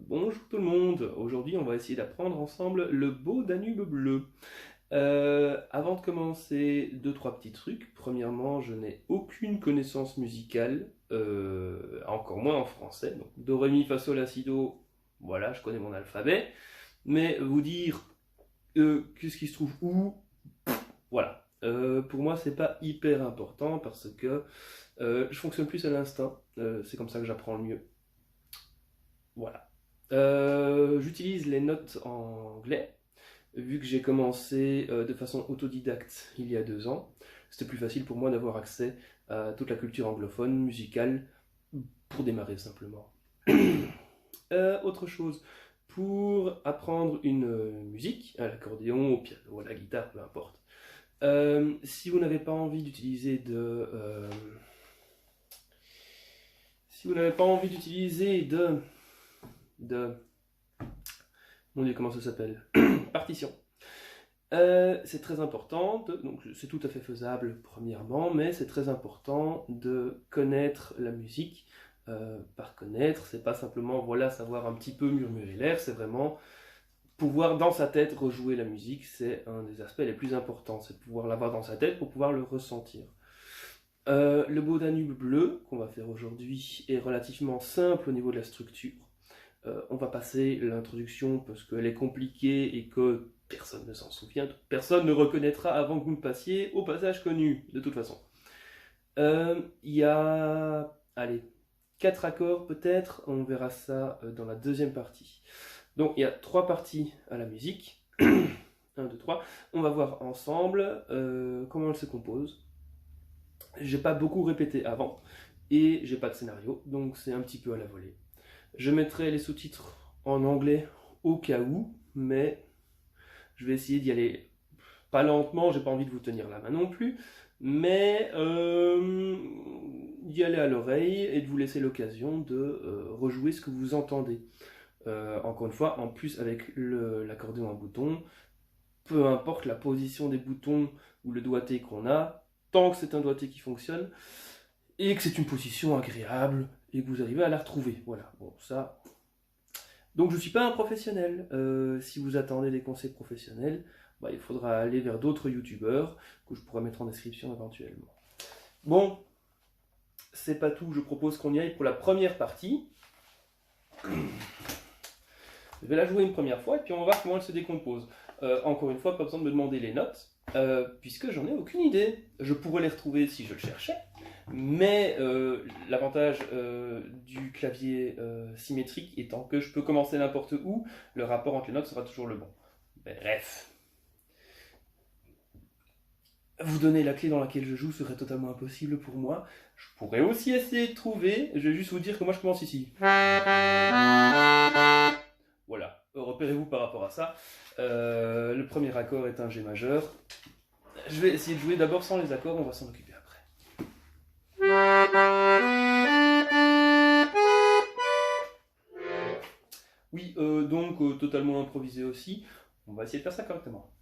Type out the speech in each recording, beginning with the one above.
Bonjour tout le monde, aujourd'hui on va essayer d'apprendre ensemble le beau Danube bleu. Avant de commencer, deux, trois petits trucs. Premièrement, je n'ai aucune connaissance musicale, encore moins en français. Donc do, ré, mi, fa, sol, la, si, do, voilà, je connais mon alphabet. Mais vous dire qu'est-ce qui se trouve où, voilà. Pour moi, c'est pas hyper important parce que je fonctionne plus à l'instinct. C'est comme ça que j'apprends le mieux. Voilà. J'utilise les notes en anglais, vu que j'ai commencé de façon autodidacte il y a 2 ans. C'était plus facile pour moi d'avoir accès à toute la culture anglophone, musicale, pour démarrer simplement. Autre chose, pour apprendre une musique, à l'accordéon, au piano, à la guitare, peu importe. Si vous n'avez pas envie d'utiliser si vous n'avez pas envie d'utiliser de mon Dieu, comment ça s'appelle? Partition. C'est très important, donc c'est tout à fait faisable premièrement, mais c'est très important de connaître la musique. Par connaître, c'est pas simplement voilà savoir un petit peu murmurer l'air, c'est vraiment pouvoir dans sa tête rejouer la musique. C'est un des aspects les plus importants, c'est de pouvoir l'avoir dans sa tête pour pouvoir le ressentir. Le beau Danube bleu qu'on va faire aujourd'hui est relativement simple au niveau de la structure. On va passer l'introduction parce qu'elle est compliquée et que personne ne s'en souvient, personne ne reconnaîtra avant que vous ne passiez au passage connu, de toute façon. Il y a, allez, 4 accords peut-être, on verra ça dans la deuxième partie. Donc il y a 3 parties à la musique, 1, 2, 3. On va voir ensemble comment elle se compose. J'ai pas beaucoup répété avant et j'ai pas de scénario, donc c'est un petit peu à la volée. Je mettrai les sous-titres en anglais au cas où, mais je vais essayer d'y aller pas lentement, j'ai pas envie de vous tenir la main non plus, mais d'y aller à l'oreille et de vous laisser l'occasion de rejouer ce que vous entendez. Encore une fois, en plus avec l'accordéon à boutons, peu importe la position des boutons ou le doigté qu'on a, tant que c'est un doigté qui fonctionne, et que c'est une position agréable, et que vous arrivez à la retrouver. Voilà, bon, ça. Donc je ne suis pas un professionnel. Si vous attendez des conseils professionnels, bah, il faudra aller vers d'autres youtubeurs que je pourrais mettre en description éventuellement. Bon, c'est pas tout, je propose qu'on y aille pour la première partie. Je vais la jouer une première fois et puis on va voir comment elle se décompose. Encore une fois, pas besoin de me demander les notes, puisque j'en ai aucune idée. Je pourrais les retrouver si je le cherchais, mais l'avantage du clavier symétrique étant que je peux commencer n'importe où, le rapport entre les notes sera toujours le bon. Bref. Vous donner la clé dans laquelle je joue serait totalement impossible pour moi. Je pourrais aussi essayer de trouver, je vais juste vous dire que moi je commence ici. Voilà, repérez-vous par rapport à ça. Le premier accord est un G majeur. Je vais essayer de jouer d'abord sans les accords, on va s'en occuper après. Oui, donc totalement improvisé aussi. On va essayer de faire ça correctement.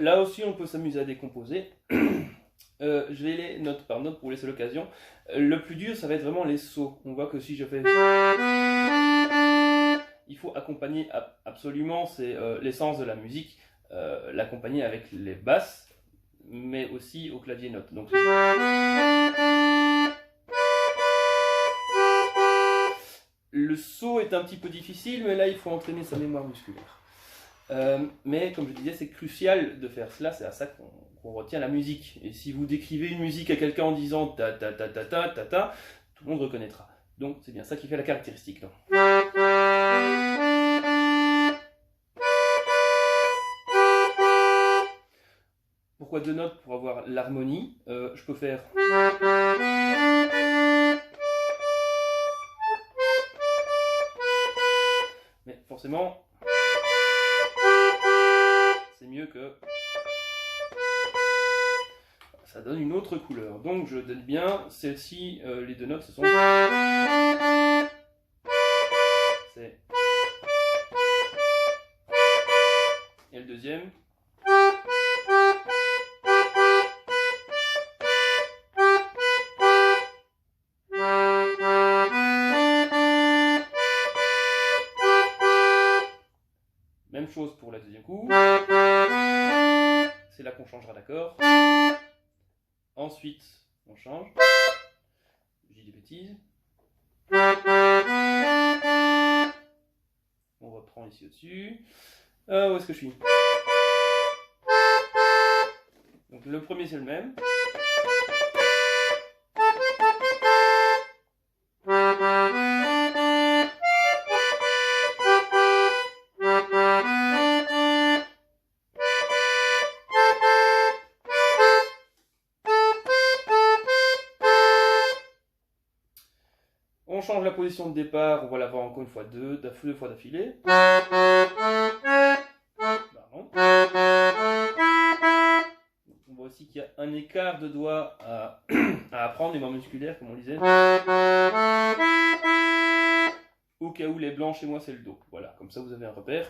Là aussi, on peut s'amuser à décomposer. Je vais les note par note pour laisser l'occasion. Le plus dur, ça va être vraiment les sauts. On voit que si je fais... Il faut accompagner absolument, c'est l'essence de la musique, l'accompagner avec les basses, mais aussi au clavier note. Donc, le saut est un petit peu difficile, mais là, il faut entraîner sa mémoire musculaire. Mais comme je disais, c'est crucial de faire cela, c'est à ça qu'on retient la musique. Et si vous décrivez une musique à quelqu'un en disant ta ta ta ta ta ta ta, tout le monde reconnaîtra. Donc c'est bien ça qui fait la caractéristique. Non. Pourquoi 2 notes? Pour avoir l'harmonie. Je peux faire... Mais forcément, c'est mieux que... Ça donne une autre couleur. Donc je donne bien, celle-ci, les 2 notes, ce sont... C'est... Et le deuxième... Même chose pour la deuxième coup. C'est là qu'on changera d'accord. Ensuite, on change. Je dis des bêtises. On reprend ici au-dessus. Où est-ce que je suis? Donc le premier c'est le même. On change la position de départ, on va l'avoir encore une fois deux fois d'affilée. On voit aussi qu'il y a un écart de doigts à apprendre, les mots musculaires comme on disait. Au cas où les blancs chez moi c'est le do. Voilà, comme ça vous avez un repère.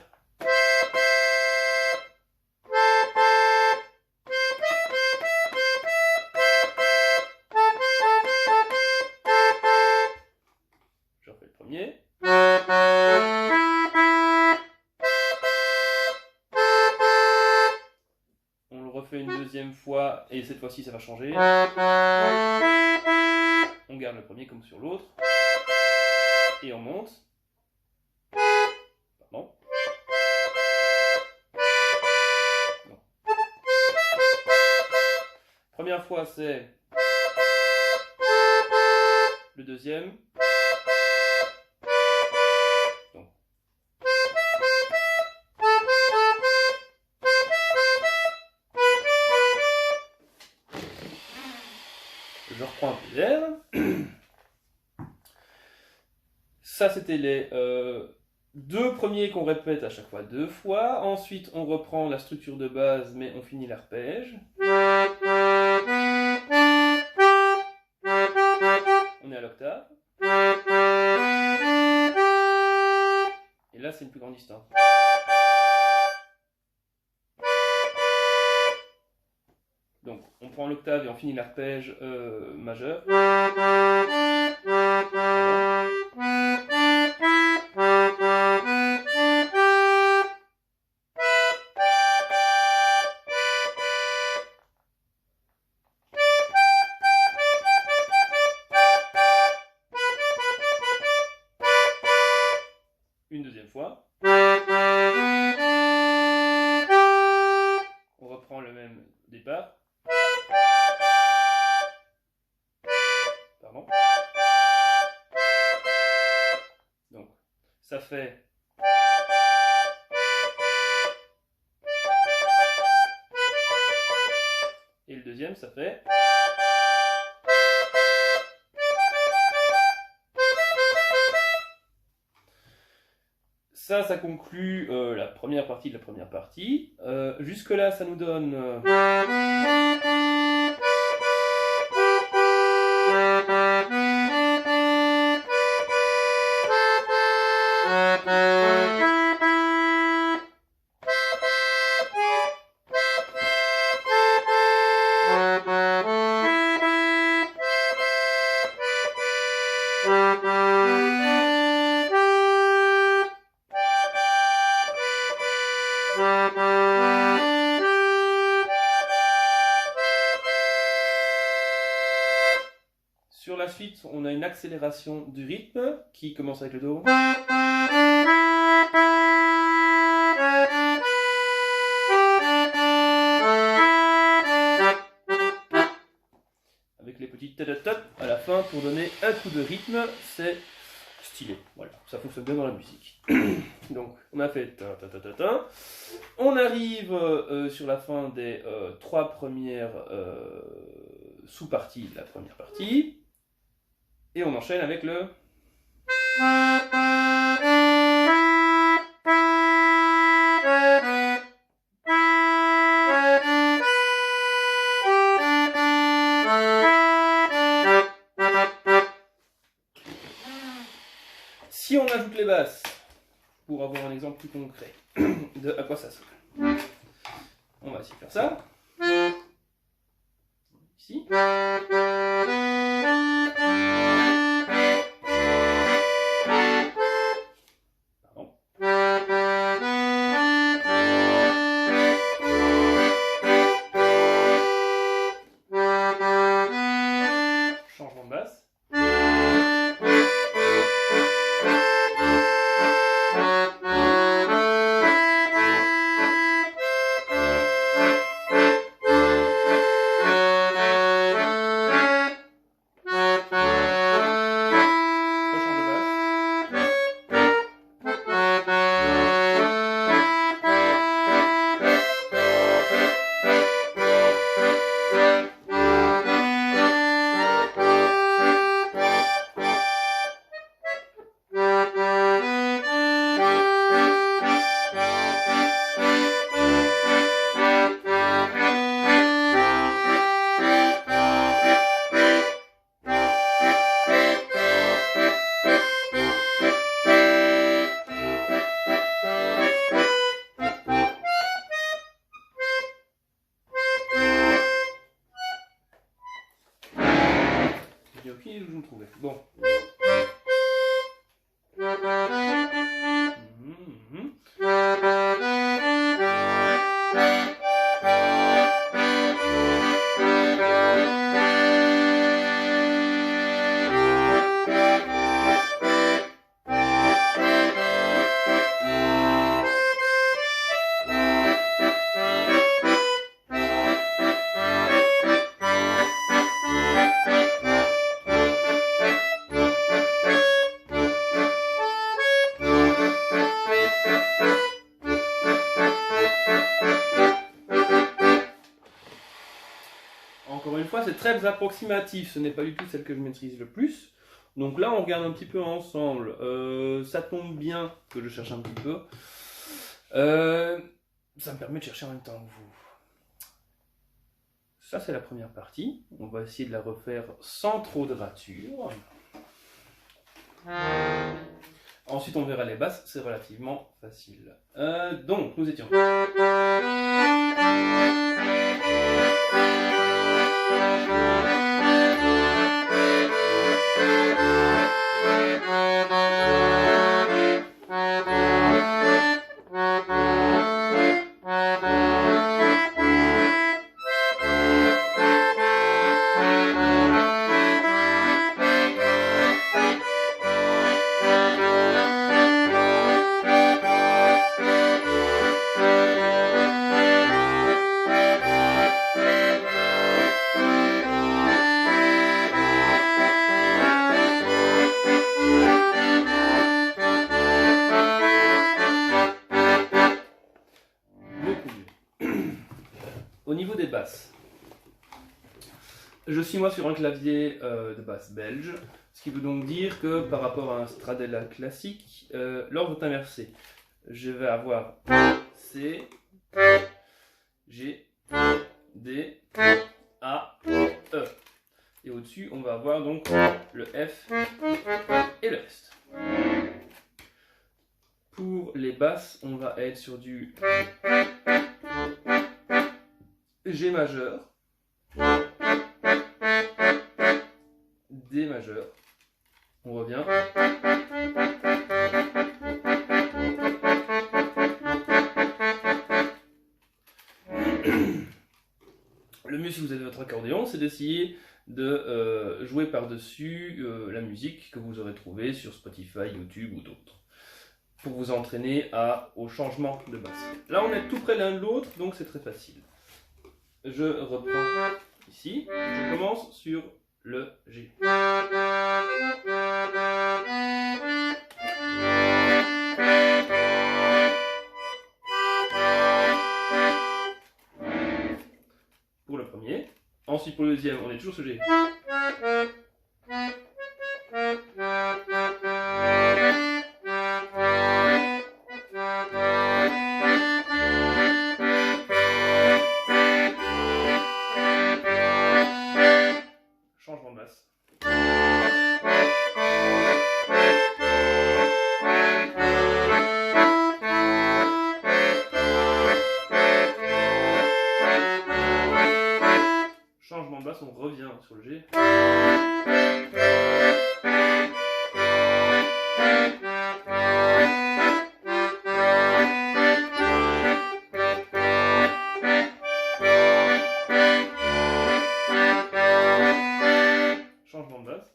Je refais le premier. On le refait une deuxième fois et cette fois-ci ça va changer. On garde le premier comme sur l'autre. Et on monte. Pardon. Non. Première fois c'est le deuxième. Donc. Je reprends un peu d'air. Ça, c'était les deux premiers qu'on répète à chaque fois 2 fois. Ensuite, on reprend la structure de base, mais on finit l'arpège. On est à l'octave. Et là, c'est une plus grande distance. Donc, on prend l'octave et on finit l'arpège majeur. Une deuxième fois. On reprend le même départ. Pardon. Donc, ça fait... Et le deuxième, ça fait... Ça conclut la première partie de la première partie. Jusque-là, ça nous donne... Sur la suite, on a une accélération du rythme qui commence avec le Do. avec les petits ta-ta-ta à la fin pour donner un coup de rythme, c'est stylé. Voilà, ça fonctionne bien dans la musique. Donc, on a fait ta-ta-ta-ta-ta. On arrive sur la fin des 3 premières sous-parties de la première partie. Et on enchaîne avec le... Si on ajoute les basses, pour avoir un exemple plus concret de à quoi ça sonne, on va essayer de faire ça. Ici. Pardon. Changement de basse. J'ai aucune idée où je me trouvais. Bon. Encore une fois, c'est très approximatif, ce n'est pas du tout celle que je maîtrise le plus. Donc là, on regarde un petit peu ensemble. Ça tombe bien que je cherche un petit peu. Ça me permet de chercher en même temps que vous. Ça, c'est la première partie. On va essayer de la refaire sans trop de rature. Ensuite, on verra les basses, c'est relativement facile. Donc, nous étions... Au niveau des basses, je suis moi sur un clavier de basse belge, ce qui veut donc dire que par rapport à un Stradella classique, l'ordre est inversé. Je vais avoir C, G, D, A, E. Et au-dessus, on va avoir donc le F et le S. Pour les basses, on va être sur du G majeur, D majeur, on revient, le mieux si vous avez votre accordéon, c'est d'essayer de jouer par-dessus la musique que vous aurez trouvée sur Spotify, YouTube ou d'autres, pour vous entraîner au changement de basse. Là on est tout près l'un de l'autre, donc c'est très facile. Je reprends ici, je commence sur le G. Pour le premier. Ensuite pour le deuxième, on est toujours sur G. Changement de basse. Changement de basse, on revient sur le G. Changement de basse.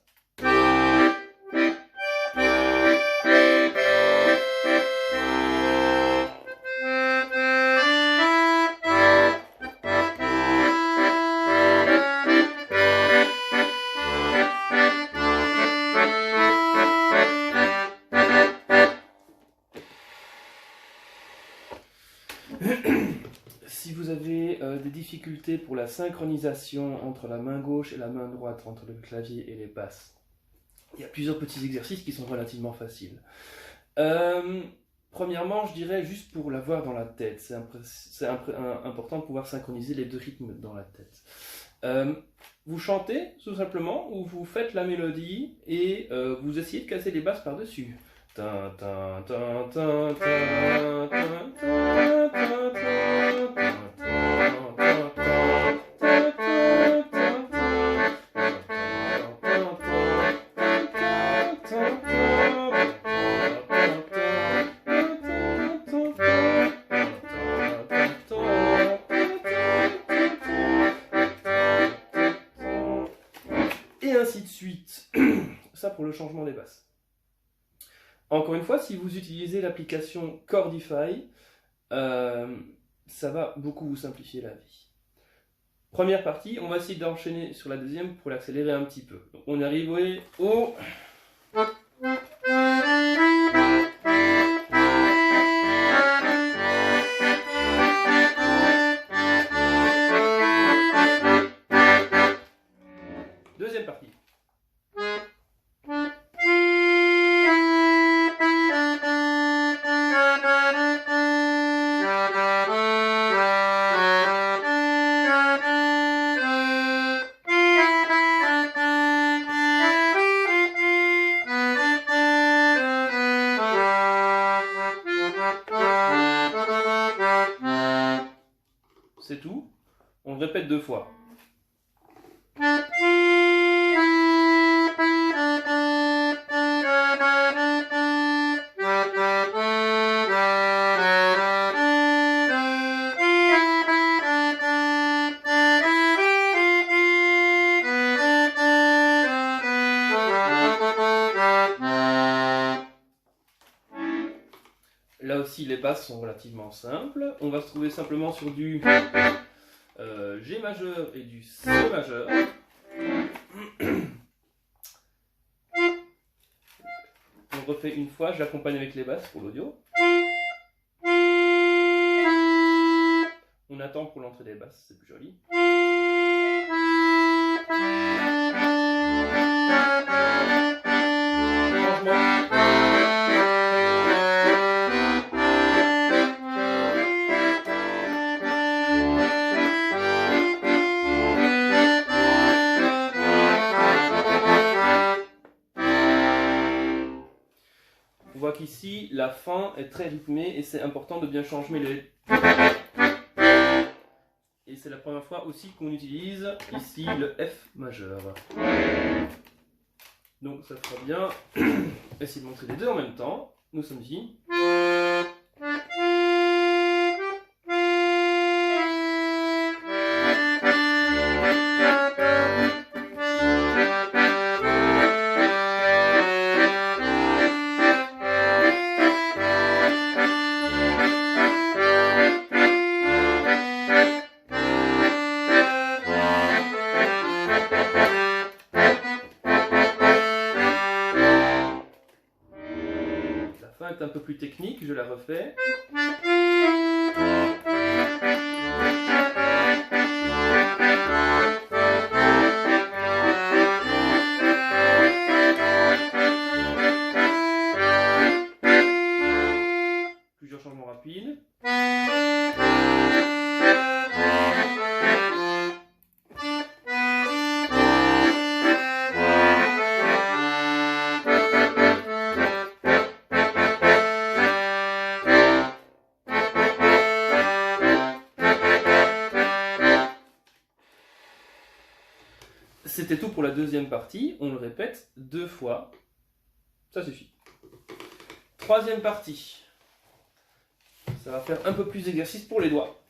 Si vous avez des difficultés pour la synchronisation entre la main gauche et la main droite, entre le clavier et les basses, il y a plusieurs petits exercices qui sont relativement faciles. Premièrement, je dirais juste pour l'avoir dans la tête. C'est important de pouvoir synchroniser les deux rythmes dans la tête. Vous chantez tout simplement, ou vous faites la mélodie et vous essayez de casser les basses par-dessus. Et ainsi de suite. Ça pour le changement des basses. Encore une fois, si vous utilisez l'application Chordify, ça va beaucoup vous simplifier la vie. Première partie, on va essayer d'enchaîner sur la deuxième pour l'accélérer un petit peu. Donc on arrive au... Deuxième partie. C'est tout. On le répète deux fois. Là aussi, les basses sont relativement simples. On va se trouver simplement sur du G majeur et du C majeur. On refait une fois, j'accompagne avec les basses pour l'audio. On attend pour l'entrée des basses, c'est plus joli. On voit qu'ici, la fin est très rythmée et c'est important de bien changer les... Et c'est la première fois aussi qu'on utilise ici le F majeur. Donc ça fera bien. Essayez de montrer les deux en même temps. Nous sommes ici. être un peu plus technique, je la refais. Plusieurs changements rapides. C'était tout pour la deuxième partie, on le répète 2 fois, ça suffit. Troisième partie, ça va faire un peu plus d'exercice pour les doigts.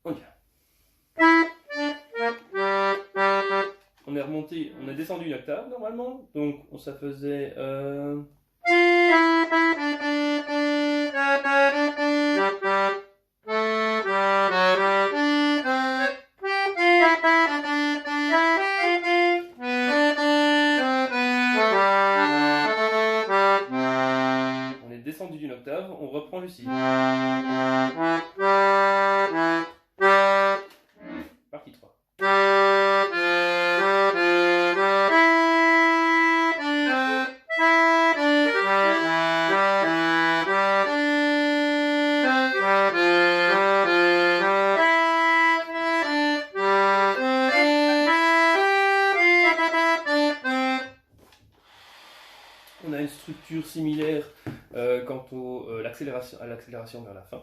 On y va. On est remonté, on est descendu une octave normalement, donc ça faisait... descendu d'une octave, on reprend le si. Partie 3. On a une structure similaire quant à l'accélération vers la fin.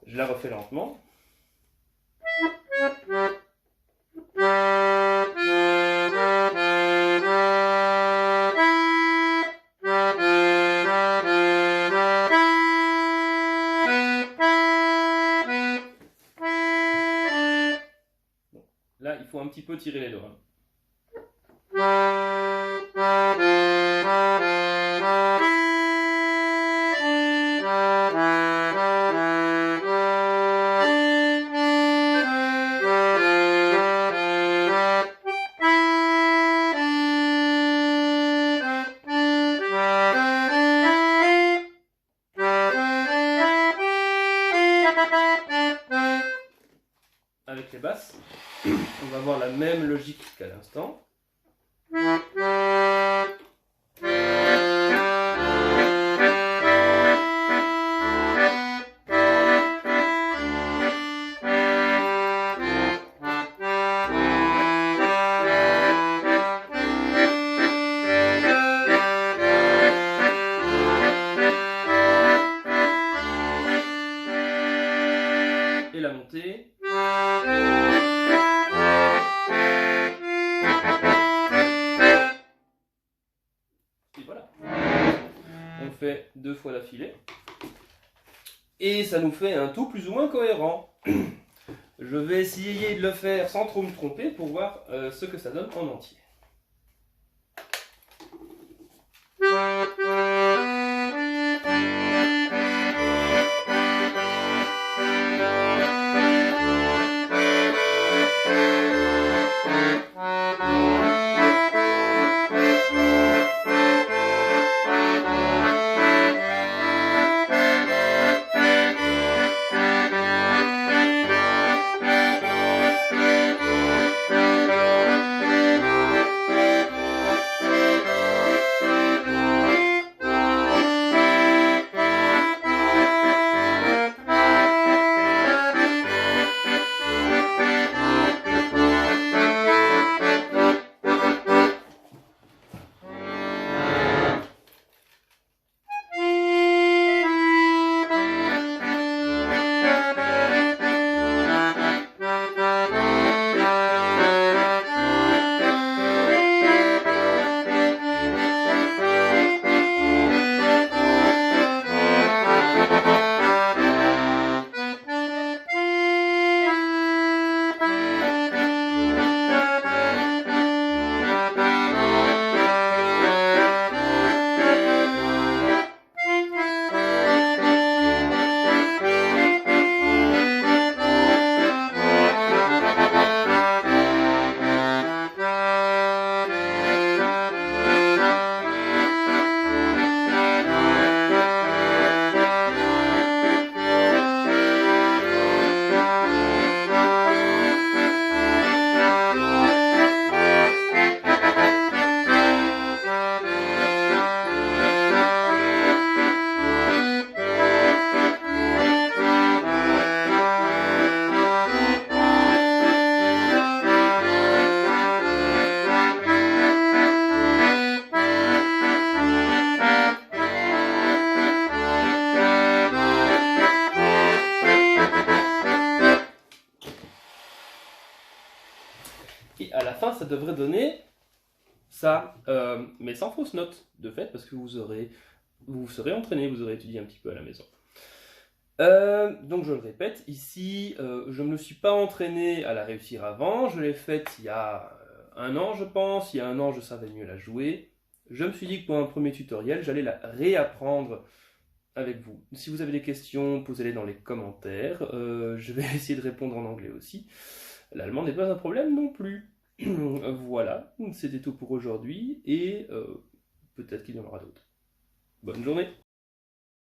Je la refais lentement. Bon. Là, il faut un petit peu tirer les doigts. Avec les basses, on va avoir la même logique qu'à l'instant. Et la montée. Et voilà. On fait 2 fois d'affilée. Et ça nous fait un tout plus ou moins cohérent. Je vais essayer de le faire sans trop me tromper pour voir ce que ça donne en entier. Et à la fin, ça devrait donner ça, mais sans fausse note, de fait, parce que vous vous serez entraîné, vous aurez étudié un petit peu à la maison. Donc je le répète, ici, je ne me suis pas entraîné à la réussir avant, je l'ai faite il y a un an, je pense. Il y a un an, je savais mieux la jouer. Je me suis dit que pour un premier tutoriel, j'allais la réapprendre avec vous. Si vous avez des questions, posez-les dans les commentaires. Je vais essayer de répondre en anglais aussi. L'allemand n'est pas un problème non plus. Voilà, c'était tout pour aujourd'hui et peut-être qu'il y en aura d'autres. Bonne journée!